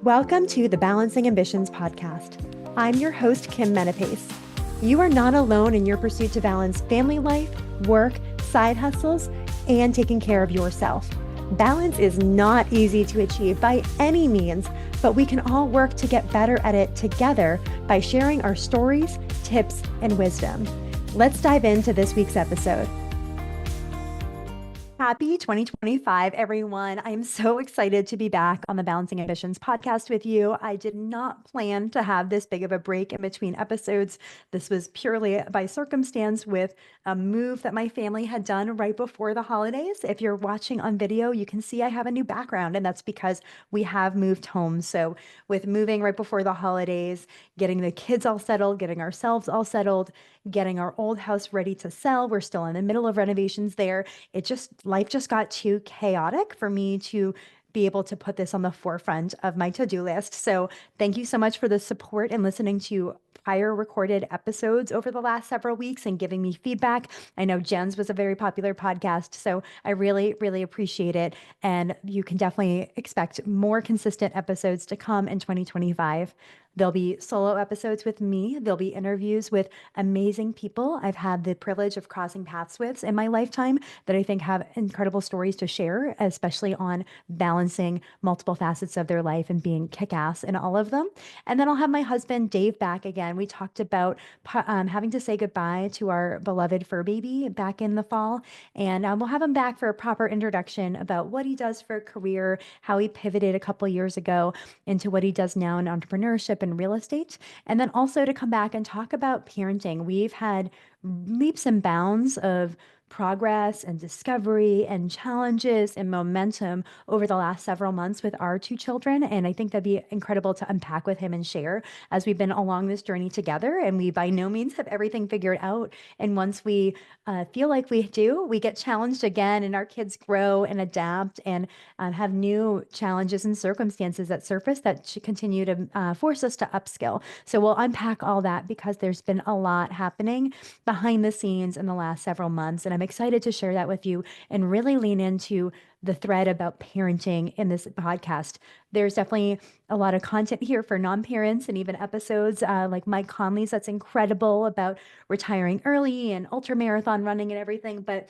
Welcome to the Balancing Ambitions podcast. I'm your host, Kim Menapace. You are not alone in your pursuit to balance family life, work, side hustles, and taking care of yourself. Balance is not easy to achieve by any means, but we can all work to get better at it together by sharing our stories, tips, and wisdom. Let's dive into this week's episode. Happy 2025, everyone. I'm so excited to be back on the Balancing Ambitions podcast with you. I did not plan to have this big of a break in between episodes. This was purely by circumstance with a move that my family had done right before the holidays. If you're watching on video, you can see I have a new background, and that's because we have moved home. So with moving right before the holidays, getting the kids all settled, getting ourselves all settled, getting our old house ready to sell, we're still in the middle of renovations there. Life just got too chaotic for me to be able to put this on the forefront of my to-do list. So thank you so much for the support and listening to prior recorded episodes over the last several weeks and giving me feedback. I know Jen's was a very popular podcast, so I really, really appreciate it. And you can definitely expect more consistent episodes to come in 2025. There'll be solo episodes with me. There'll be interviews with amazing people I've had the privilege of crossing paths with in my lifetime that I think have incredible stories to share, especially on balancing multiple facets of their life and being kick-ass in all of them. And then I'll have my husband, Dave, back again. We talked about having to say goodbye to our beloved fur baby back in the fall. And we'll have him back for a proper introduction about what he does for a career, how he pivoted a couple years ago into what he does now in entrepreneurship and real estate, and then also to come back and talk about parenting. We've had leaps and bounds of progress and discovery and challenges and momentum over the last several months with our two children. And I think that'd be incredible to unpack with him and share as we've been along this journey together. And we by no means have everything figured out. And once we feel like we do, we get challenged again, and our kids grow and adapt and have new challenges and circumstances that surface that should continue to force us to upskill. So we'll unpack all that because there's been a lot happening behind the scenes in the last several months. And I'm excited to share that with you and really lean into the thread about parenting in this podcast. There's definitely a lot of content here for non-parents and even episodes like Mike Conley's that's incredible about retiring early and ultra marathon running and everything. But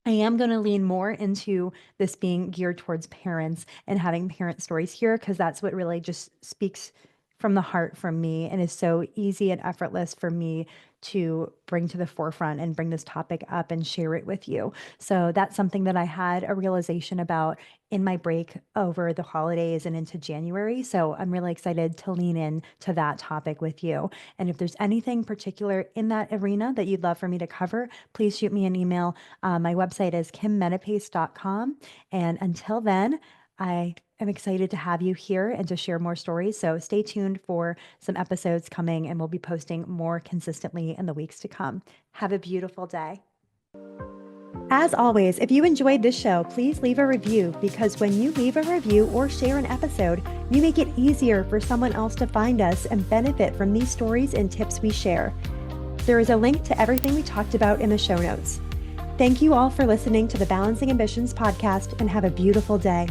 I am going to lean more into this being geared towards parents and having parent stories here because that's what really just speaks from the heart from me and is so easy and effortless for me to bring to the forefront and bring this topic up and share it with you. So that's something that I had a realization about in my break over the holidays and into January. So I'm really excited to lean in to that topic with you. And if there's anything particular in that arena that you'd love for me to cover, please shoot me an email. My website is kimmenapace.com. And until then, I am excited to have you here and to share more stories. So stay tuned for some episodes coming, and we'll be posting more consistently in the weeks to come. Have a beautiful day. As always, if you enjoyed this show, please leave a review because when you leave a review or share an episode, you make it easier for someone else to find us and benefit from these stories and tips we share. There is a link to everything we talked about in the show notes. Thank you all for listening to the Balancing Ambitions podcast and have a beautiful day.